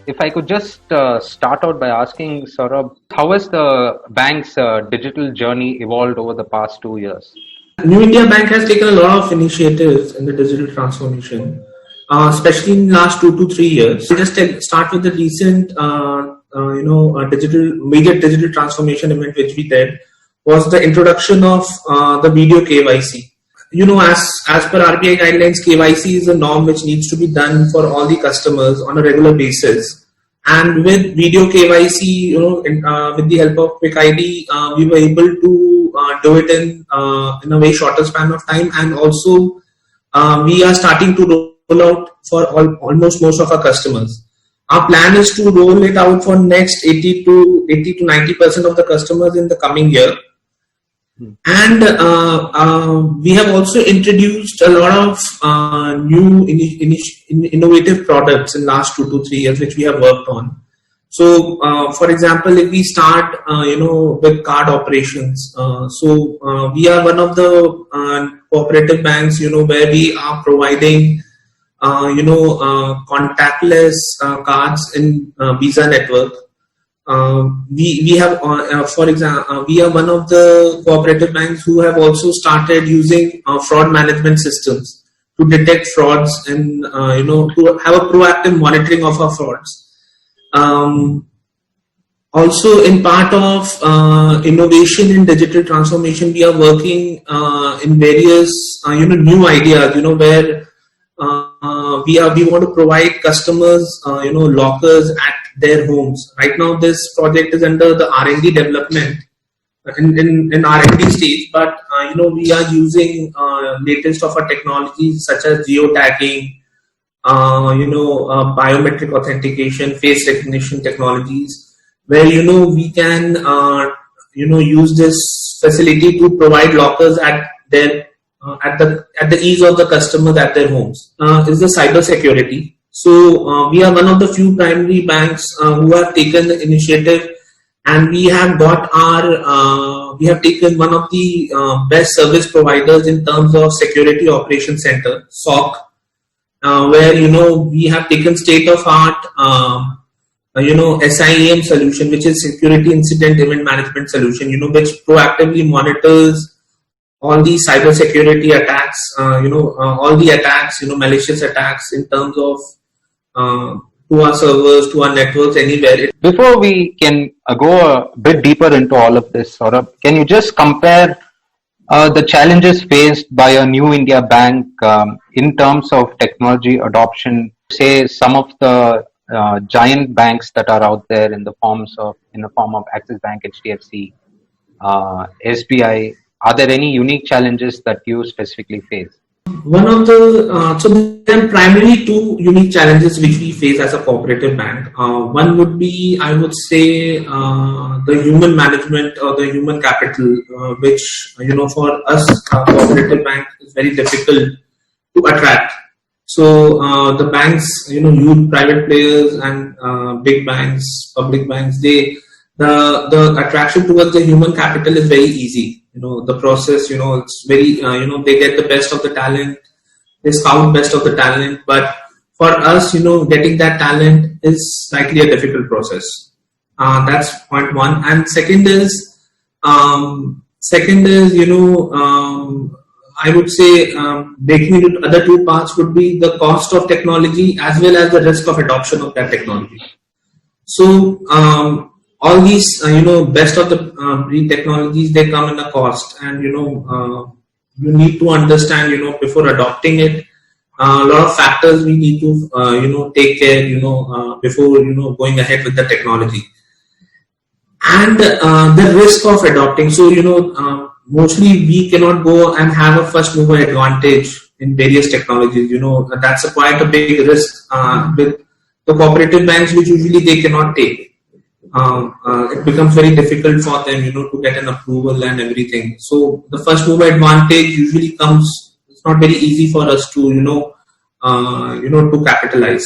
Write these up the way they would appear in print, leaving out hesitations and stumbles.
If I could just start out by asking Saurabh, how has the bank's digital journey evolved over the past 2 years? New India Bank has taken a lot of initiatives in the digital transformation, especially in the last 2 to 3 years. I'll just start with the recent, major digital transformation event which we did was the introduction of the video KYC. As per RBI guidelines, KYC is a norm which needs to be done for all the customers on a regular basis. And with video KYC, with the help of Quick ID, we were able to do it in a way shorter span of time. And also, we are starting to roll out for almost most of our customers. Our plan is to roll it out for next 80 to 90% of the customers in the coming year. And we have also introduced a lot of new innovative products in last 2 to 3 years, which we have worked on. So, for example, if we start, with card operations, we are one of the cooperative banks, where we are providing, contactless cards in Visa network. We have, for example, we are one of the cooperative banks who have also started using fraud management systems to detect frauds and to have a proactive monitoring of our frauds. Also, in part of innovation in digital transformation, we are working in various new ideas. Where we want to provide customers lockers at their homes. Right now, this project is under the R&D development in R&D stage, but we are using latest of our technologies such as geotagging, biometric authentication, face recognition technologies, where we can use this facility to provide lockers at their at the ease of the customers at their homes. Is the cyber security. So we are one of the few primary banks who have taken the initiative, and we have got we have taken one of the best service providers in terms of Security Operations Center (SOC), where we have taken state of art SIEM solution, which is Security Incident Event Management solution, which proactively monitors all the cyber security attacks, all the attacks, malicious attacks in terms of to our servers, to our networks, anywhere. Before we can go a bit deeper into all of this, Saurabh, can you just compare the challenges faced by a New India Bank in terms of technology adoption, say some of the giant banks that are out there in the form of Axis Bank, HDFC, SBI? Are there any unique challenges that you specifically face? One of so there are primarily two unique challenges which we face as a cooperative bank. One would be, I would say, the human management or the human capital, which for us, cooperative bank is very difficult to attract. So the banks, huge private players and big banks, public banks, the attraction towards the human capital is very easy. The process, it's very, they get the best of the talent, they scout best of the talent. But for us, getting that talent is slightly a difficult process. That's point one. And second is, I would say, breaking into other two parts would be the cost of technology as well as the risk of adoption of that technology. So, all these, best of the breed technologies, they come in a cost, and you need to understand, before adopting it, a lot of factors we need to, take care, before going ahead with the technology, and the risk of adopting. So mostly we cannot go and have a first mover advantage in various technologies. That's quite a big risk with the cooperative banks, which usually they cannot take. It becomes very difficult for them, to get an approval and everything. So the first mover advantage usually comes. It's not very easy for us to, to capitalize.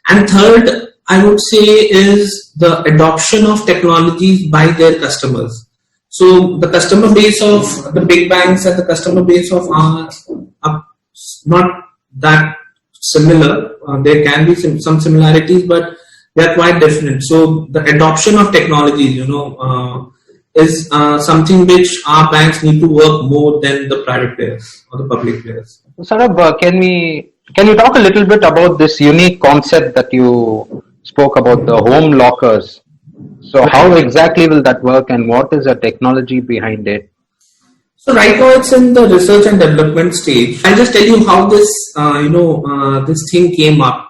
And third, I would say, is the adoption of technologies by their customers. So the customer base of the big banks and the customer base of ours are not that similar. There can be some similarities, but they are quite different. So the adoption of technologies, is something which our banks need to work more than the private players or the public players. Saurabh, can you talk a little bit about this unique concept that you spoke about, the home lockers? So how exactly will that work, and what is the technology behind it? So right now it's in the research and development stage. I'll just tell you how this, this thing came up.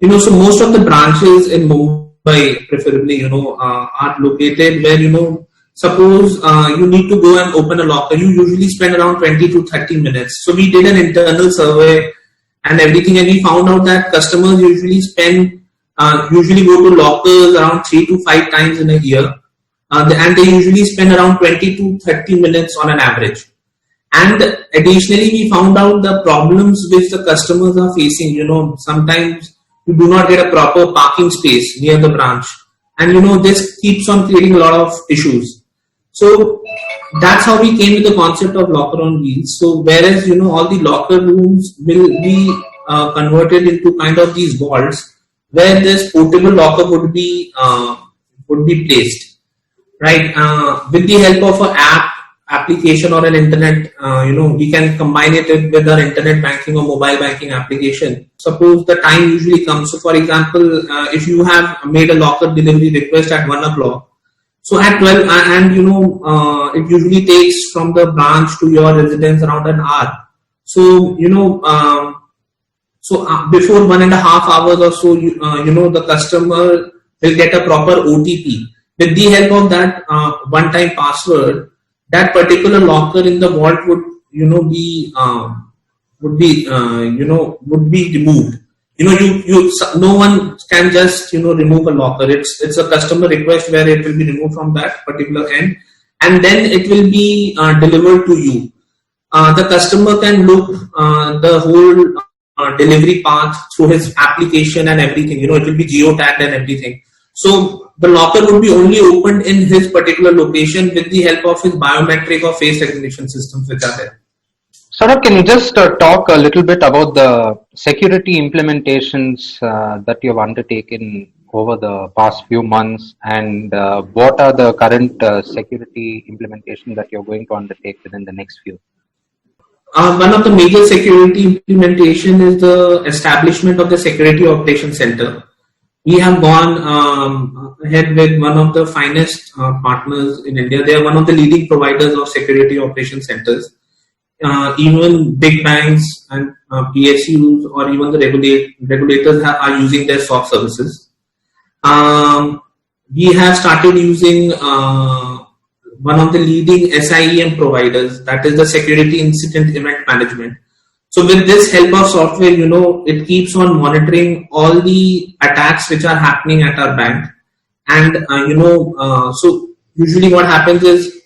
So most of the branches in Mumbai, preferably, are located where, suppose you need to go and open a locker. You usually spend around 20 to 30 minutes. So we did an internal survey and everything, and we found out that customers usually go to lockers around 3 to 5 times in a year. And they usually spend around 20 to 30 minutes on an average. And additionally, we found out the problems which the customers are facing. Sometimes you do not get a proper parking space near the branch. And, this keeps on creating a lot of issues. So that's how we came to the concept of locker on wheels. So whereas, all the locker rooms will be converted into kind of these vaults where this portable locker would be placed. Right, with the help of an application or an internet, we can combine it with our internet banking or mobile banking application. Suppose the time usually comes. So, for example, if you have made a locker delivery request at 1 o'clock, so at 12, and it usually takes from the branch to your residence around an hour. So, before 1.5 hours or so, the customer will get a proper OTP. With the help of that one-time password, that particular locker in the vault would be removed. No one can just remove a locker. It's a customer request where it will be removed from that particular end, and then it will be delivered to you. The customer can look the whole delivery path through his application and everything. It will be geotagged and everything. So the locker would be only opened in his particular location with the help of his biometric or face recognition systems which are there. Saurabh, can you just talk a little bit about the security implementations that you have undertaken over the past few months, and what are the current security implementations that you're going to undertake within the next few? One of the major security implementation is the establishment of the Security Operations Center. We have gone ahead with one of the finest partners in India. They are one of the leading providers of security operation centers. Even big banks and PSUs or even the regulators are using their SOC services. We have started using one of the leading SIEM providers, that is the Security Incident Event Management. So with this help of software, it keeps on monitoring all the attacks which are happening at our bank. And, so usually what happens is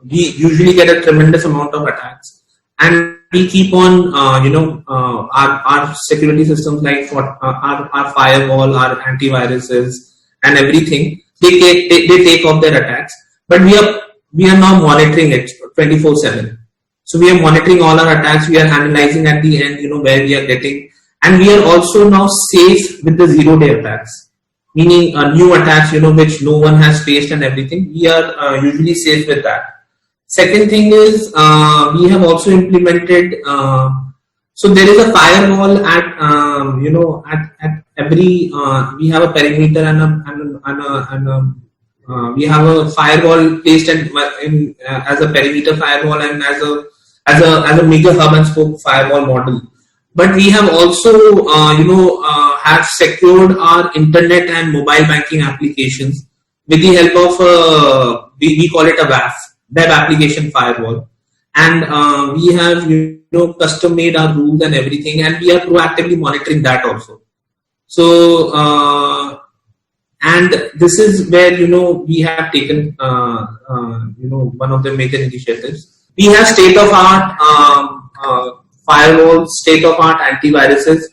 we usually get a tremendous amount of attacks. And we keep on, our security systems like our firewall, our antiviruses and everything, they take off their attacks. But we are now monitoring it 24/7. So we are monitoring all our attacks. We are analyzing at the end, where we are getting, and we are also now safe with the zero-day attacks, meaning new attacks, which no one has faced and everything. We are usually safe with that. Second thing is we have also implemented. So there is a firewall at every. We have a perimeter and we have a firewall placed as a perimeter firewall and as a mega hub and spoke firewall model. But we have also, have secured our internet and mobile banking applications with the help of we call it a WAF, web application firewall, and we have custom made our rules and everything, and we are proactively monitoring that also. So. And this is where, we have taken, one of the major initiatives. We have state-of-art firewalls, state-of-art antiviruses,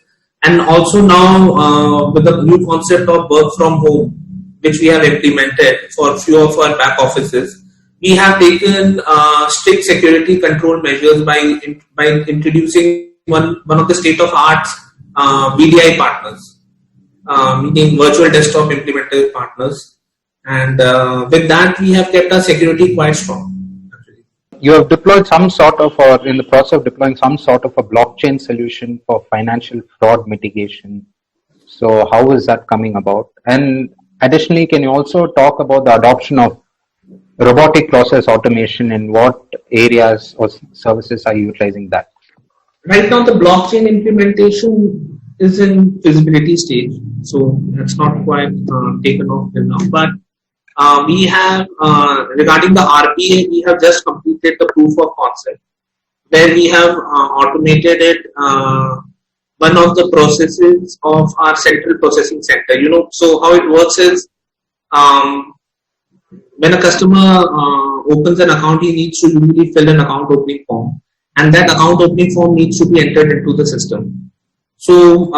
and also now with the new concept of work from home, which we have implemented for few of our back offices, we have taken strict security control measures by introducing one of the state-of-art VDI partners. meaning virtual desktop implementer partners. And with that, we have kept our security quite strong. Actually. You have deployed some sort of, or in the process of deploying some sort of a blockchain solution for financial fraud mitigation. So how is that coming about? And additionally, can you also talk about the adoption of robotic process automation? In what areas or services are you utilizing that? Right now, the blockchain implementation is in feasibility stage, so it's not quite taken off till now. But we have, regarding the RPA, we have just completed the proof of concept, where we have automated it, one of the processes of our central processing center. So how it works is, when a customer opens an account, he needs to usually fill an account opening form, and that account opening form needs to be entered into the system. So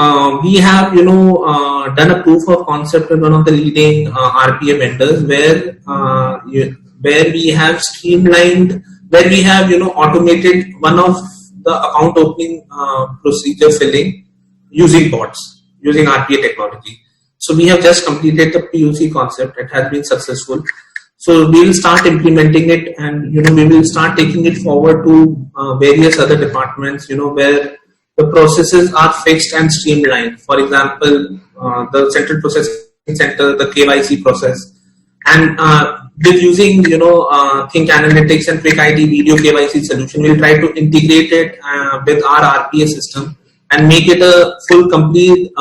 we have, done a proof of concept with one of the leading RPA vendors, where we have streamlined, where we have, automated one of the account opening procedure filling using bots, using RPA technology. So we have just completed the POC concept. It has been successful. So we will start implementing it, and we will start taking it forward to various other departments, where the processes are fixed and streamlined. For example, the central processing center, the KYC process, and with using Think Analytics and Quick ID video KYC solution, we'll try to integrate it with our RPA system and make it a full, complete,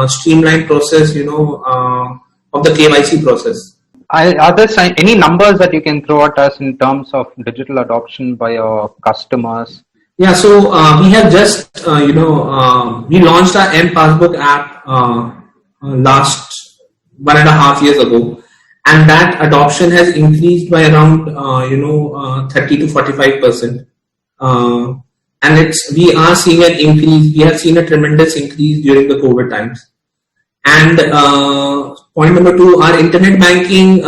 streamlined process, of the KYC process. Are there any numbers that you can throw at us in terms of digital adoption by your customers? Yeah, so we have just, we launched our mPassbook app last 1.5 years ago, and that adoption has increased by around 30 to 45%. And we are seeing an increase. We have seen a tremendous increase during the COVID times. And point number 2, our internet banking.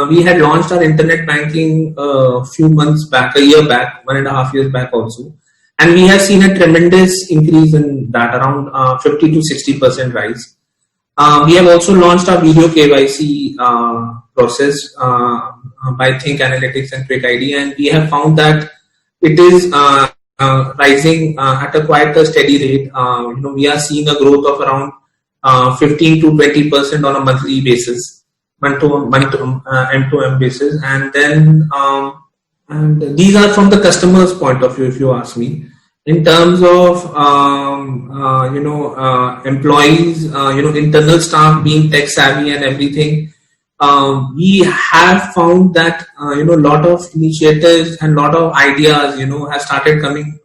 We had launched our internet banking a few months back, a year back, 1.5 years back also. And we have seen a tremendous increase in that, around 50 to 60% rise. We have also launched our video KYC process by Think Analytics and Quick ID, and we have found that it is rising at a quite a steady rate. We are seeing a growth of around 15 to 20% on a monthly basis, M2M basis, and then and these are from the customer's point of view, if you ask me. In terms of employees, internal staff being tech savvy and everything, we have found that a lot of initiatives and lot of ideas have started coming